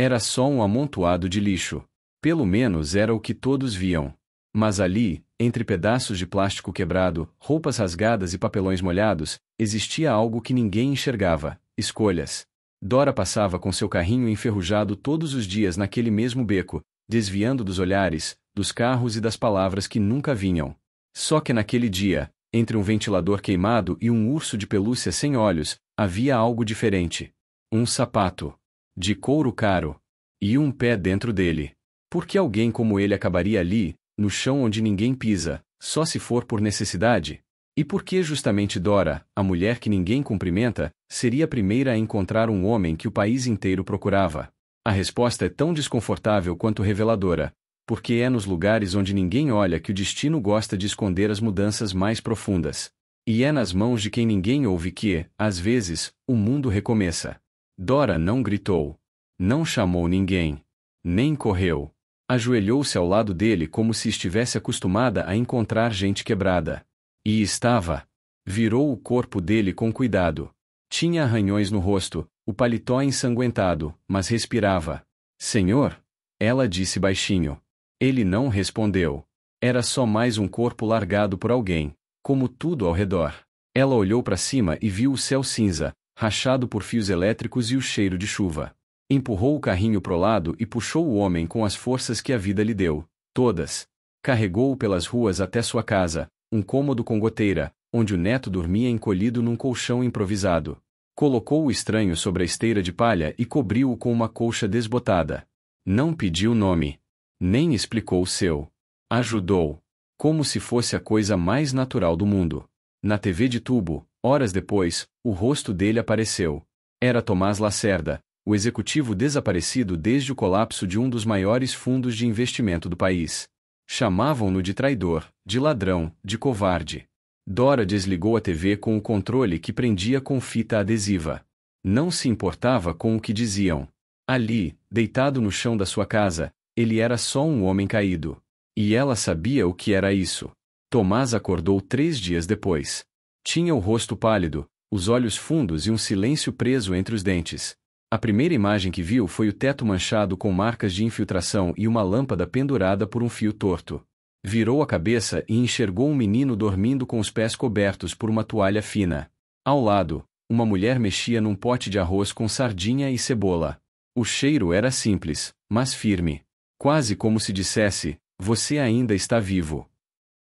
Era só um amontoado de lixo. Pelo menos era o que todos viam. Mas ali, entre pedaços de plástico quebrado, roupas rasgadas e papelões molhados, existia algo que ninguém enxergava: escolhas. Dora passava com seu carrinho enferrujado todos os dias naquele mesmo beco, desviando dos olhares, dos carros e das palavras que nunca vinham. Só que naquele dia, entre um ventilador queimado e um urso de pelúcia sem olhos, havia algo diferente. Um sapato. De couro caro. E um pé dentro dele. Por que alguém como ele acabaria ali, no chão onde ninguém pisa, só se for por necessidade? E por que justamente Dora, a mulher que ninguém cumprimenta, seria a primeira a encontrar um homem que o país inteiro procurava? A resposta é tão desconfortável quanto reveladora, porque é nos lugares onde ninguém olha que o destino gosta de esconder as mudanças mais profundas. E é nas mãos de quem ninguém ouve que, às vezes, o mundo recomeça. Dora não gritou. Não chamou ninguém. Nem correu. Ajoelhou-se ao lado dele como se estivesse acostumada a encontrar gente quebrada. E estava. Virou o corpo dele com cuidado. Tinha arranhões no rosto, o paletó ensanguentado, mas respirava. Senhor? Ela disse baixinho. Ele não respondeu. Era só mais um corpo largado por alguém, como tudo ao redor. Ela olhou para cima e viu o céu cinza, rachado por fios elétricos e o cheiro de chuva. Empurrou o carrinho pro lado e puxou o homem com as forças que a vida lhe deu, todas. Carregou-o pelas ruas até sua casa, um cômodo com goteira, onde o neto dormia encolhido num colchão improvisado. Colocou o estranho sobre a esteira de palha e cobriu-o com uma colcha desbotada. Não pediu nome. Nem explicou o seu. Ajudou. Como se fosse a coisa mais natural do mundo. Na TV de tubo, horas depois, o rosto dele apareceu. Era Tomás Lacerda, o executivo desaparecido desde o colapso de um dos maiores fundos de investimento do país. Chamavam-no de traidor, de ladrão, de covarde. Dora desligou a TV com o controle que prendia com fita adesiva. Não se importava com o que diziam. Ali, deitado no chão da sua casa, ele era só um homem caído. E ela sabia o que era isso. Tomás acordou 3 dias depois. Tinha o rosto pálido, os olhos fundos e um silêncio preso entre os dentes. A primeira imagem que viu foi o teto manchado com marcas de infiltração e uma lâmpada pendurada por um fio torto. Virou a cabeça e enxergou um menino dormindo com os pés cobertos por uma toalha fina. Ao lado, uma mulher mexia num pote de arroz com sardinha e cebola. O cheiro era simples, mas firme. Quase como se dissesse: você ainda está vivo.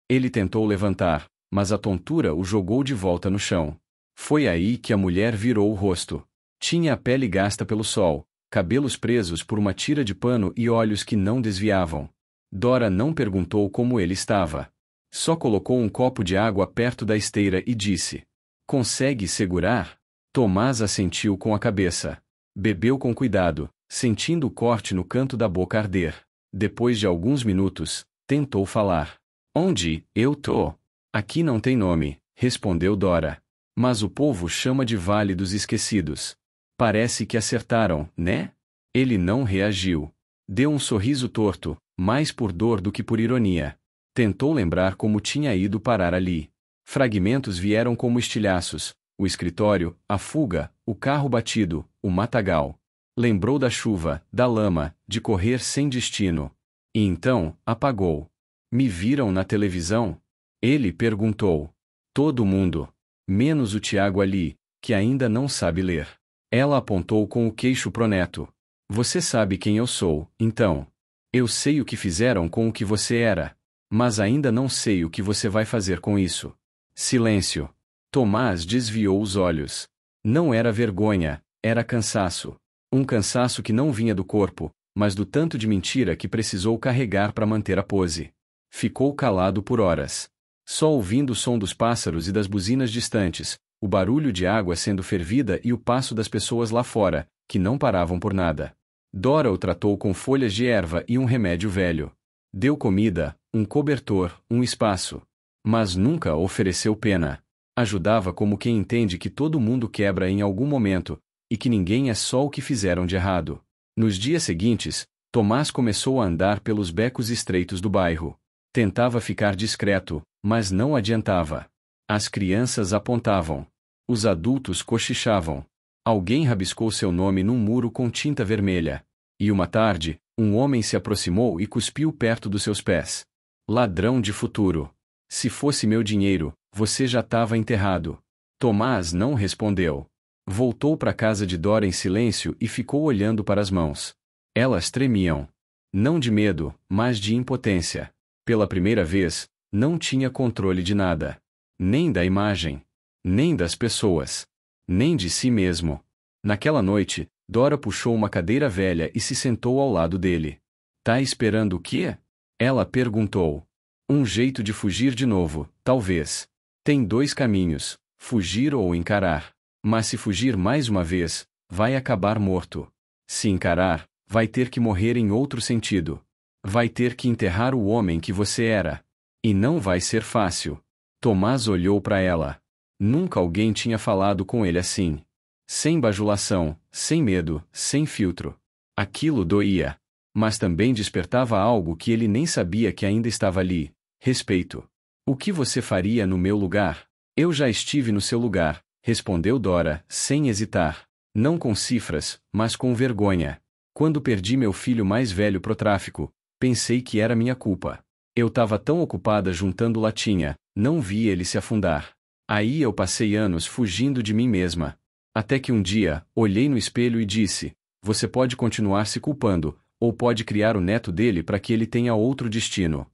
Ele tentou levantar, mas a tontura o jogou de volta no chão. Foi aí que a mulher virou o rosto. Tinha a pele gasta pelo sol, cabelos presos por uma tira de pano e olhos que não desviavam. Dora não perguntou como ele estava. Só colocou um copo de água perto da esteira e disse: consegue segurar? Tomás assentiu com a cabeça. Bebeu com cuidado, sentindo o corte no canto da boca arder. Depois de alguns minutos, tentou falar. Onde eu tô? Aqui não tem nome, respondeu Dora. Mas o povo chama de Vale dos Esquecidos. Parece que acertaram, né? Ele não reagiu. Deu um sorriso torto, mais por dor do que por ironia. Tentou lembrar como tinha ido parar ali. Fragmentos vieram como estilhaços: o escritório, a fuga, o carro batido, o matagal. Lembrou da chuva, da lama, de correr sem destino. E então, apagou. Me viram na televisão? Ele perguntou. Todo mundo. Menos o Tiago ali, que ainda não sabe ler. Ela apontou com o queixo pro neto. Você sabe quem eu sou, então. Eu sei o que fizeram com o que você era. Mas ainda não sei o que você vai fazer com isso. Silêncio. Tomás desviou os olhos. Não era vergonha, era cansaço. Um cansaço que não vinha do corpo, mas do tanto de mentira que precisou carregar para manter a pose. Ficou calado por horas. Só ouvindo o som dos pássaros e das buzinas distantes, o barulho de água sendo fervida e o passo das pessoas lá fora, que não paravam por nada. Dora o tratou com folhas de erva e um remédio velho. Deu comida, um cobertor, um espaço. Mas nunca ofereceu pena. Ajudava como quem entende que todo mundo quebra em algum momento, e que ninguém é só o que fizeram de errado. Nos dias seguintes, Tomás começou a andar pelos becos estreitos do bairro. Tentava ficar discreto, mas não adiantava. As crianças apontavam. Os adultos cochichavam. Alguém rabiscou seu nome num muro com tinta vermelha. E uma tarde, um homem se aproximou e cuspiu perto dos seus pés. Ladrão de futuro! Se fosse meu dinheiro, você já estava enterrado. Tomás não respondeu. Voltou para a casa de Dora em silêncio e ficou olhando para as mãos. Elas tremiam. Não de medo, mas de impotência. Pela primeira vez, não tinha controle de nada. Nem da imagem. Nem das pessoas. Nem de si mesmo. Naquela noite, Dora puxou uma cadeira velha e se sentou ao lado dele. Tá esperando o quê? Ela perguntou. Um jeito de fugir de novo, talvez. Tem dois caminhos, fugir ou encarar. Mas se fugir mais uma vez, vai acabar morto. Se encarar, vai ter que morrer em outro sentido. Vai ter que enterrar o homem que você era. E não vai ser fácil. Tomás olhou para ela. Nunca alguém tinha falado com ele assim. Sem bajulação, sem medo, sem filtro. Aquilo doía. Mas também despertava algo que ele nem sabia que ainda estava ali: respeito. O que você faria no meu lugar? Eu já estive no seu lugar, respondeu Dora, sem hesitar. Não com cifras, mas com vergonha. Quando perdi meu filho mais velho pro tráfico, pensei que era minha culpa. Eu estava tão ocupada juntando latinha, não vi ele se afundar. Aí eu passei anos fugindo de mim mesma. Até que um dia, olhei no espelho e disse: você pode continuar se culpando, ou pode criar o neto dele para que ele tenha outro destino.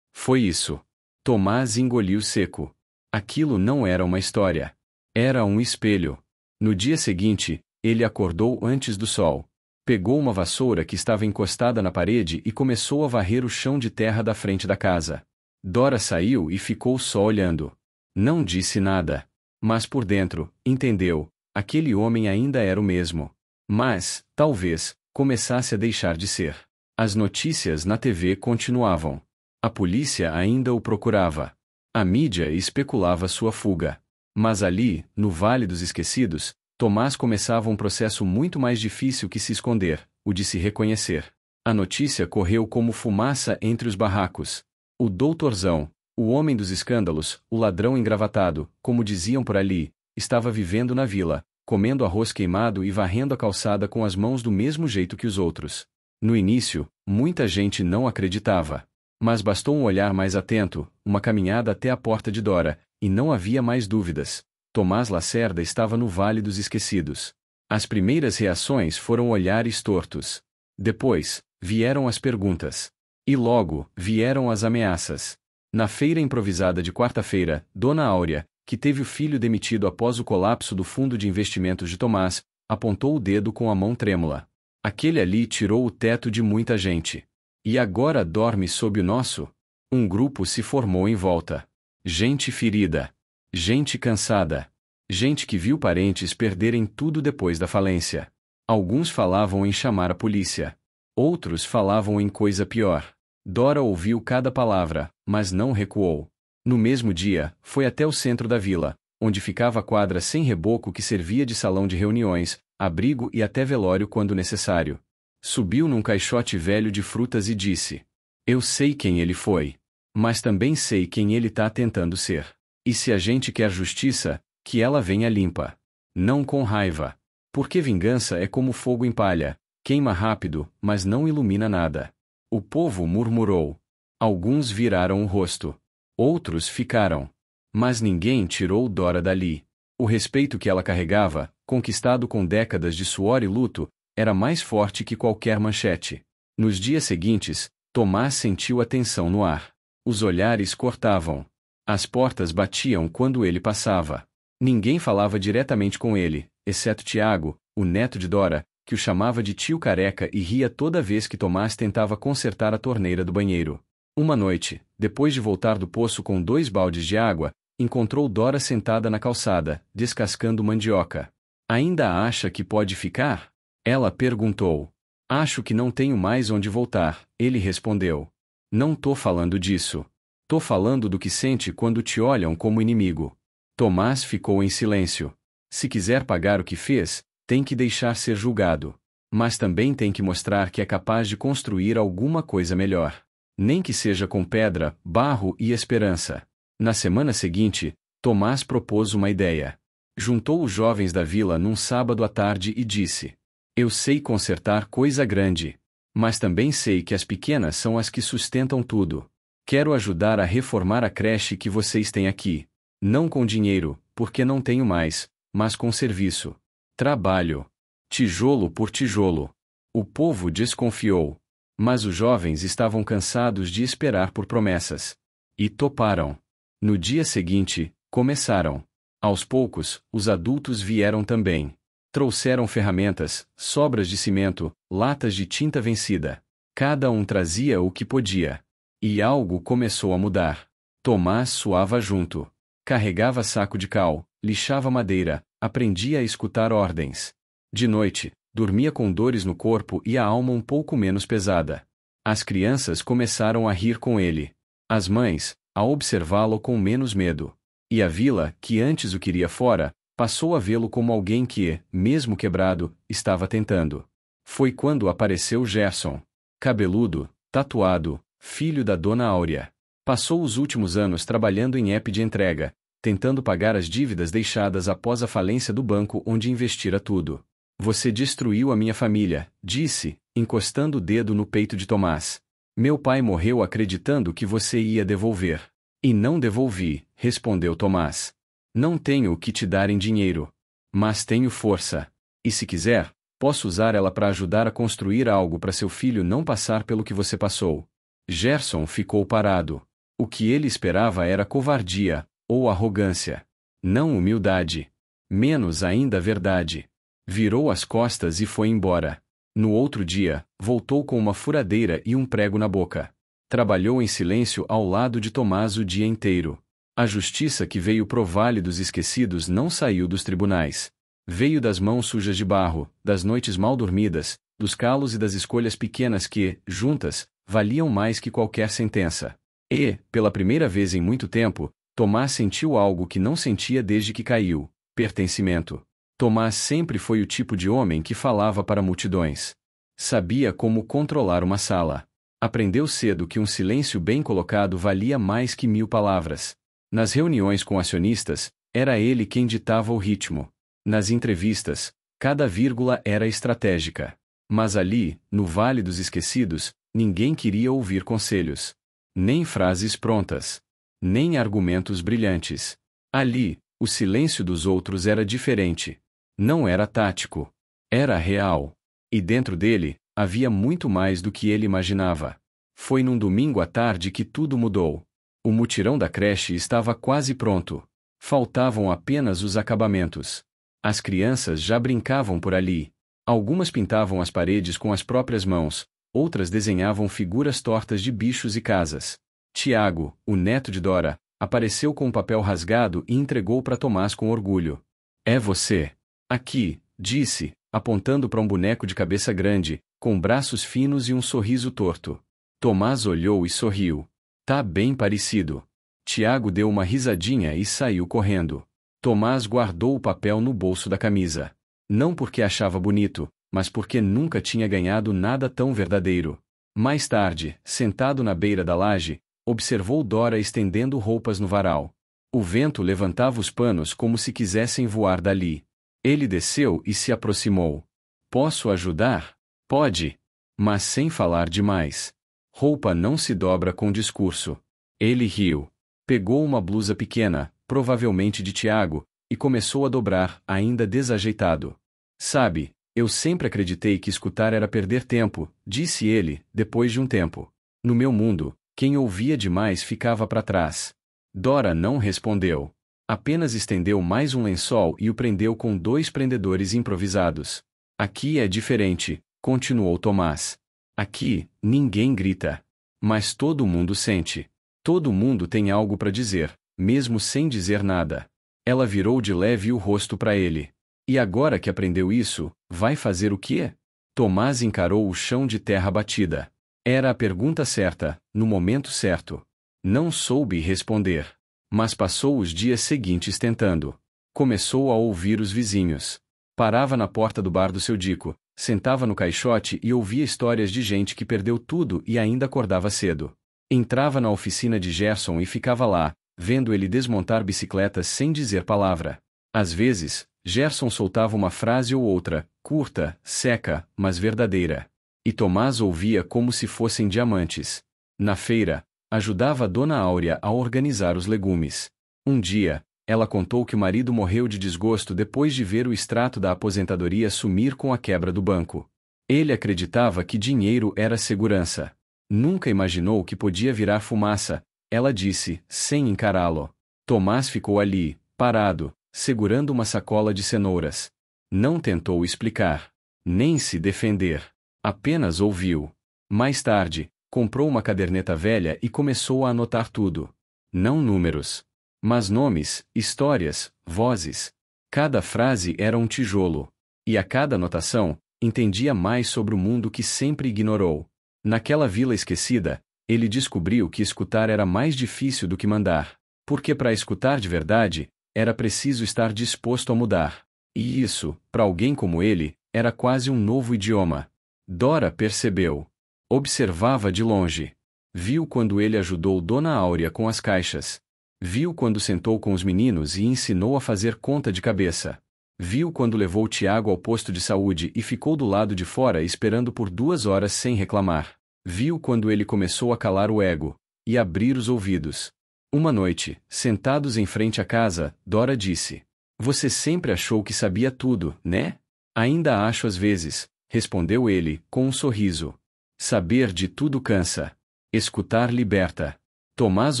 Foi isso. Tomás engoliu seco. Aquilo não era uma história. Era um espelho. No dia seguinte, ele acordou antes do sol. Pegou uma vassoura que estava encostada na parede e começou a varrer o chão de terra da frente da casa. Dora saiu e ficou só olhando. Não disse nada. Mas por dentro, entendeu, aquele homem ainda era o mesmo. Mas, talvez, começasse a deixar de ser. As notícias na TV continuavam. A polícia ainda o procurava. A mídia especulava sua fuga. Mas ali, no Vale dos Esquecidos, Tomás começava um processo muito mais difícil que se esconder, o de se reconhecer. A notícia correu como fumaça entre os barracos. O doutorzão, o homem dos escândalos, o ladrão engravatado, como diziam por ali, estava vivendo na vila, comendo arroz queimado e varrendo a calçada com as mãos do mesmo jeito que os outros. No início, muita gente não acreditava. Mas bastou um olhar mais atento, uma caminhada até a porta de Dora, e não havia mais dúvidas. Tomás Lacerda estava no Vale dos Esquecidos. As primeiras reações foram olhares tortos. Depois, vieram as perguntas. E logo, vieram as ameaças. Na feira improvisada de quarta-feira, Dona Áurea, que teve o filho demitido após o colapso do fundo de investimentos de Tomás, apontou o dedo com a mão trêmula. Aquele ali tirou o teto de muita gente. E agora dorme sob o nosso? Um grupo se formou em volta. Gente ferida. Gente cansada. Gente que viu parentes perderem tudo depois da falência. Alguns falavam em chamar a polícia. Outros falavam em coisa pior. Dora ouviu cada palavra, mas não recuou. No mesmo dia, foi até o centro da vila, onde ficava a quadra sem reboco que servia de salão de reuniões, abrigo e até velório quando necessário. Subiu num caixote velho de frutas e disse: eu sei quem ele foi. Mas também sei quem ele tá tentando ser. E se a gente quer justiça, que ela venha limpa. Não com raiva. Porque vingança é como fogo em palha, queima rápido, mas não ilumina nada. O povo murmurou. Alguns viraram o rosto. Outros ficaram. Mas ninguém tirou Dora dali. O respeito que ela carregava, conquistado com décadas de suor e luto, era mais forte que qualquer manchete. Nos dias seguintes, Tomás sentiu a tensão no ar. Os olhares cortavam. As portas batiam quando ele passava. Ninguém falava diretamente com ele, exceto Tiago, o neto de Dora, que o chamava de tio careca e ria toda vez que Tomás tentava consertar a torneira do banheiro. Uma noite, depois de voltar do poço com 2 baldes de água, encontrou Dora sentada na calçada, descascando mandioca. Ainda acha que pode ficar? Ela perguntou. Acho que não tenho mais onde voltar, ele respondeu. Não tô falando disso. Tô falando do que sente quando te olham como inimigo. Tomás ficou em silêncio. Se quiser pagar o que fez, tem que deixar ser julgado. Mas também tem que mostrar que é capaz de construir alguma coisa melhor. Nem que seja com pedra, barro e esperança. Na semana seguinte, Tomás propôs uma ideia. Juntou os jovens da vila num sábado à tarde e disse: Eu sei consertar coisa grande. Mas também sei que as pequenas são as que sustentam tudo. Quero ajudar a reformar a creche que vocês têm aqui. Não com dinheiro, porque não tenho mais, mas com serviço. Trabalho. Tijolo por tijolo. O povo desconfiou. Mas os jovens estavam cansados de esperar por promessas. E toparam. No dia seguinte, começaram. Aos poucos, os adultos vieram também. Trouxeram ferramentas, sobras de cimento, latas de tinta vencida. Cada um trazia o que podia. E algo começou a mudar. Tomás suava junto. Carregava saco de cal, lixava madeira, aprendia a escutar ordens. De noite, dormia com dores no corpo e a alma um pouco menos pesada. As crianças começaram a rir com ele. As mães, a observá-lo com menos medo. E a vila, que antes o queria fora, passou a vê-lo como alguém que, mesmo quebrado, estava tentando. Foi quando apareceu Gerson. Cabeludo, tatuado, filho da Dona Áurea. Passou os últimos anos trabalhando em app de entrega, tentando pagar as dívidas deixadas após a falência do banco onde investira tudo. Você destruiu a minha família, disse, encostando o dedo no peito de Tomás. Meu pai morreu acreditando que você ia devolver. E não devolvi, respondeu Tomás. Não tenho o que te dar em dinheiro. Mas tenho força. E se quiser, posso usar ela para ajudar a construir algo para seu filho não passar pelo que você passou. Gerson ficou parado. O que ele esperava era covardia, ou arrogância. Não humildade. Menos ainda verdade. Virou as costas e foi embora. No outro dia, voltou com uma furadeira e um prego na boca. Trabalhou em silêncio ao lado de Tomás o dia inteiro. A justiça que veio pro Vale dos Esquecidos não saiu dos tribunais. Veio das mãos sujas de barro, das noites mal dormidas, dos calos e das escolhas pequenas que, juntas, valiam mais que qualquer sentença. E, pela primeira vez em muito tempo, Tomás sentiu algo que não sentia desde que caiu: pertencimento. Tomás sempre foi o tipo de homem que falava para multidões. Sabia como controlar uma sala. Aprendeu cedo que um silêncio bem colocado valia mais que 1000 palavras. Nas reuniões com acionistas, era ele quem ditava o ritmo. Nas entrevistas, cada vírgula era estratégica. Mas ali, no Vale dos Esquecidos, ninguém queria ouvir conselhos. Nem frases prontas. Nem argumentos brilhantes. Ali, o silêncio dos outros era diferente. Não era tático. Era real. E dentro dele, havia muito mais do que ele imaginava. Foi num domingo à tarde que tudo mudou. O mutirão da creche estava quase pronto. Faltavam apenas os acabamentos. As crianças já brincavam por ali. Algumas pintavam as paredes com as próprias mãos, outras desenhavam figuras tortas de bichos e casas. Tiago, o neto de Dora, apareceu com um papel rasgado e entregou para Tomás com orgulho. É você. Aqui, disse, apontando para um boneco de cabeça grande, com braços finos e um sorriso torto. Tomás olhou e sorriu. Tá bem parecido. Tiago deu uma risadinha e saiu correndo. Tomás guardou o papel no bolso da camisa. Não porque achava bonito, mas porque nunca tinha ganhado nada tão verdadeiro. Mais tarde, sentado na beira da laje, observou Dora estendendo roupas no varal. O vento levantava os panos como se quisessem voar dali. Ele desceu e se aproximou. Posso ajudar? Pode. Mas sem falar demais. Roupa não se dobra com discurso. Ele riu. Pegou uma blusa pequena, provavelmente de Tiago, e começou a dobrar, ainda desajeitado. Sabe, eu sempre acreditei que escutar era perder tempo, disse ele, depois de um tempo. No meu mundo, quem ouvia demais ficava para trás. Dora não respondeu. Apenas estendeu mais um lençol e o prendeu com 2 prendedores improvisados. Aqui é diferente, continuou Tomás. Aqui, ninguém grita. Mas todo mundo sente. Todo mundo tem algo para dizer, mesmo sem dizer nada. Ela virou de leve o rosto para ele. E agora que aprendeu isso, vai fazer o quê? Tomás encarou o chão de terra batida. Era a pergunta certa, no momento certo. Não soube responder. Mas passou os dias seguintes tentando. Começou a ouvir os vizinhos. Parava na porta do bar do seu Dico, sentava no caixote e ouvia histórias de gente que perdeu tudo e ainda acordava cedo. Entrava na oficina de Gerson e ficava lá, vendo ele desmontar bicicletas sem dizer palavra. Às vezes, Gerson soltava uma frase ou outra, curta, seca, mas verdadeira. E Tomás ouvia como se fossem diamantes. Na feira, ajudava a Dona Áurea a organizar os legumes. Um dia, ela contou que o marido morreu de desgosto depois de ver o extrato da aposentadoria sumir com a quebra do banco. Ele acreditava que dinheiro era segurança. Nunca imaginou que podia virar fumaça, ela disse, sem encará-lo. Tomás ficou ali, parado, segurando uma sacola de cenouras. Não tentou explicar, nem se defender. Apenas ouviu. Mais tarde, comprou uma caderneta velha e começou a anotar tudo. Não números, mas nomes, histórias, vozes. Cada frase era um tijolo. E a cada anotação, entendia mais sobre o mundo que sempre ignorou. Naquela vila esquecida, ele descobriu que escutar era mais difícil do que mandar. Porque para escutar de verdade, era preciso estar disposto a mudar. E isso, para alguém como ele, era quase um novo idioma. Dora percebeu. Observava de longe. Viu quando ele ajudou Dona Áurea com as caixas. Viu quando sentou com os meninos e ensinou a fazer conta de cabeça. Viu quando levou Tiago ao posto de saúde e ficou do lado de fora esperando por 2 horas sem reclamar. Viu quando ele começou a calar o ego e abrir os ouvidos. Uma noite, sentados em frente à casa, Dora disse: "Você sempre achou que sabia tudo, né?" "Ainda acho às vezes", respondeu ele, com um sorriso. Saber de tudo cansa. Escutar liberta. Tomás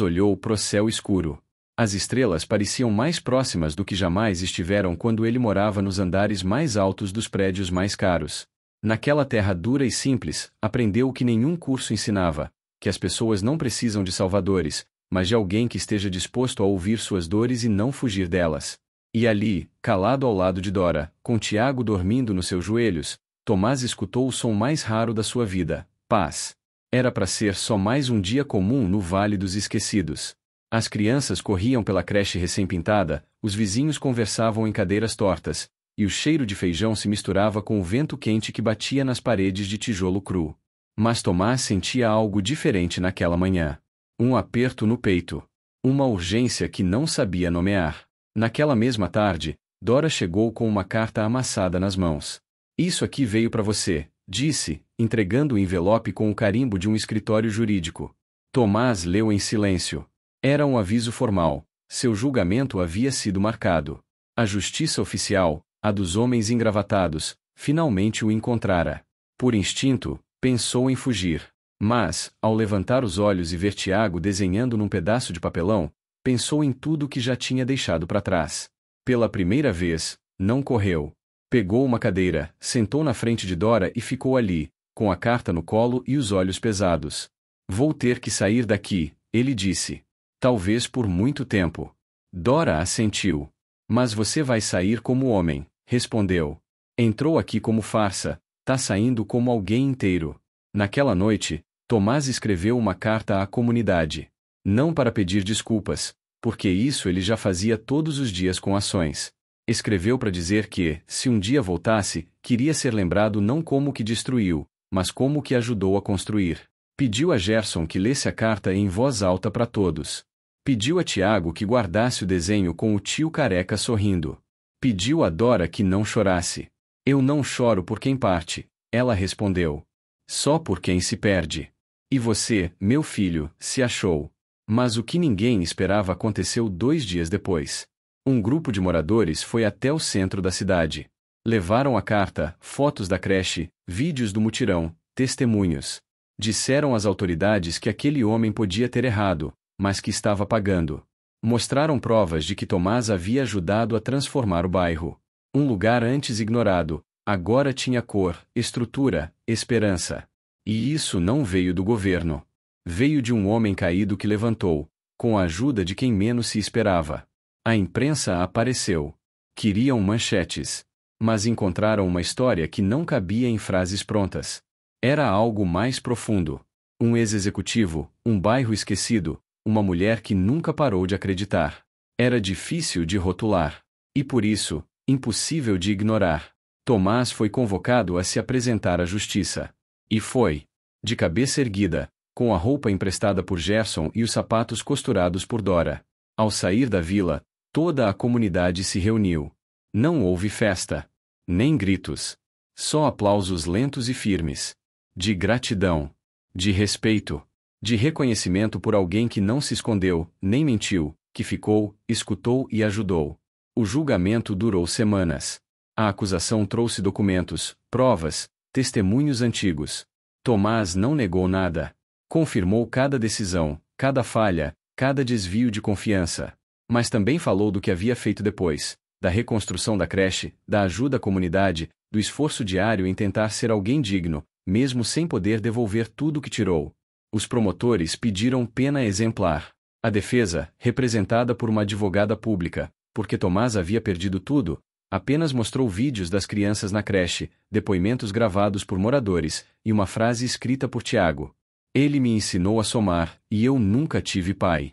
olhou pro céu escuro. As estrelas pareciam mais próximas do que jamais estiveram quando ele morava nos andares mais altos dos prédios mais caros. Naquela terra dura e simples, aprendeu o que nenhum curso ensinava, que as pessoas não precisam de salvadores, mas de alguém que esteja disposto a ouvir suas dores e não fugir delas. E ali, calado ao lado de Dora, com Tiago dormindo nos seus joelhos, Tomás escutou o som mais raro da sua vida: paz. Era para ser só mais um dia comum no Vale dos Esquecidos. As crianças corriam pela creche recém-pintada, os vizinhos conversavam em cadeiras tortas, e o cheiro de feijão se misturava com o vento quente que batia nas paredes de tijolo cru. Mas Tomás sentia algo diferente naquela manhã. Um aperto no peito. Uma urgência que não sabia nomear. Naquela mesma tarde, Dora chegou com uma carta amassada nas mãos. "Isso aqui veio para você", disse, entregando o envelope com o carimbo de um escritório jurídico. Tomás leu em silêncio. Era um aviso formal. Seu julgamento havia sido marcado. A justiça oficial, a dos homens engravatados, finalmente o encontrara. Por instinto, pensou em fugir. Mas, ao levantar os olhos e ver Tiago desenhando num pedaço de papelão, pensou em tudo que já tinha deixado para trás. Pela primeira vez, não correu. Pegou uma cadeira, sentou na frente de Dora e ficou ali, com a carta no colo e os olhos pesados. "Vou ter que sair daqui", ele disse. "Talvez por muito tempo." Dora assentiu. "Mas você vai sair como homem", respondeu. "Entrou aqui como farsa, tá saindo como alguém inteiro." Naquela noite, Tomás escreveu uma carta à comunidade. Não para pedir desculpas, porque isso ele já fazia todos os dias com ações. Escreveu para dizer que, se um dia voltasse, queria ser lembrado não como o que destruiu, mas como o que ajudou a construir. Pediu a Gerson que lesse a carta em voz alta para todos. Pediu a Tiago que guardasse o desenho com o tio careca sorrindo. Pediu a Dora que não chorasse. "Eu não choro por quem parte", ela respondeu. "Só por quem se perde." E você, meu filho, se achou. Mas o que ninguém esperava aconteceu 2 dias depois. Um grupo de moradores foi até o centro da cidade. Levaram a carta, fotos da creche, vídeos do mutirão, testemunhos. Disseram às autoridades que aquele homem podia ter errado, mas que estava pagando. Mostraram provas de que Tomás havia ajudado a transformar o bairro. Um lugar antes ignorado, agora tinha cor, estrutura, esperança. E isso não veio do governo. Veio de um homem caído que levantou, com a ajuda de quem menos se esperava. A imprensa apareceu. Queriam manchetes. Mas encontraram uma história que não cabia em frases prontas. Era algo mais profundo. Um ex-executivo, um bairro esquecido, uma mulher que nunca parou de acreditar. Era difícil de rotular. E por isso, impossível de ignorar. Tomás foi convocado a se apresentar à justiça. E foi. De cabeça erguida, com a roupa emprestada por Gerson e os sapatos costurados por Dora. Ao sair da vila, toda a comunidade se reuniu. Não houve festa. Nem gritos. Só aplausos lentos e firmes. De gratidão. De respeito. De reconhecimento por alguém que não se escondeu, nem mentiu, que ficou, escutou e ajudou. O julgamento durou semanas. A acusação trouxe documentos, provas, testemunhos antigos. Tomás não negou nada. Confirmou cada decisão, cada falha, cada desvio de confiança. Mas também falou do que havia feito depois, da reconstrução da creche, da ajuda à comunidade, do esforço diário em tentar ser alguém digno, mesmo sem poder devolver tudo o que tirou. Os promotores pediram pena exemplar. A defesa, representada por uma advogada pública, porque Tomás havia perdido tudo, apenas mostrou vídeos das crianças na creche, depoimentos gravados por moradores, e uma frase escrita por Tiago. Ele me ensinou a somar, e eu nunca tive pai.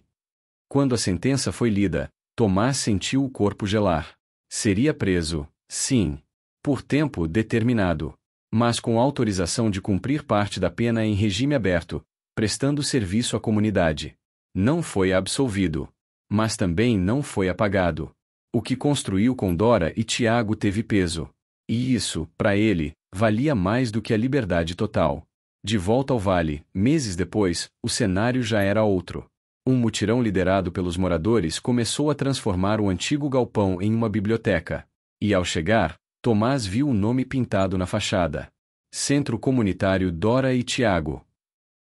Quando a sentença foi lida, Tomás sentiu o corpo gelar. Seria preso, sim, por tempo determinado, mas com autorização de cumprir parte da pena em regime aberto, prestando serviço à comunidade. Não foi absolvido, mas também não foi apagado. O que construiu com Dora e Tiago teve peso. E isso, para ele, valia mais do que a liberdade total. De volta ao vale, meses depois, o cenário já era outro. Um mutirão liderado pelos moradores começou a transformar o antigo galpão em uma biblioteca. E ao chegar, Tomás viu o nome pintado na fachada. Centro Comunitário Dora e Tiago.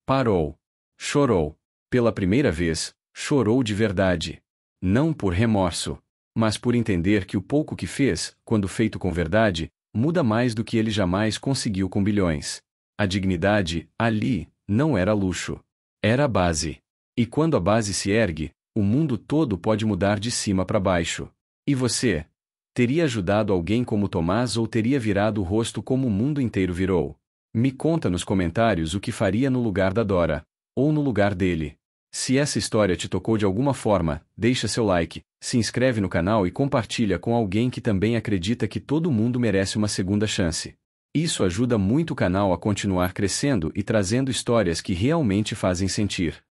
Parou. Chorou. Pela primeira vez, chorou de verdade. Não por remorso, mas por entender que o pouco que fez, quando feito com verdade, muda mais do que ele jamais conseguiu com bilhões. A dignidade, ali, não era luxo. Era a base. E quando a base se ergue, o mundo todo pode mudar de cima para baixo. E você? Teria ajudado alguém como Tomás ou teria virado o rosto como o mundo inteiro virou? Me conta nos comentários o que faria no lugar da Dora, ou no lugar dele. Se essa história te tocou de alguma forma, deixa seu like, se inscreve no canal e compartilha com alguém que também acredita que todo mundo merece uma segunda chance. Isso ajuda muito o canal a continuar crescendo e trazendo histórias que realmente fazem sentir.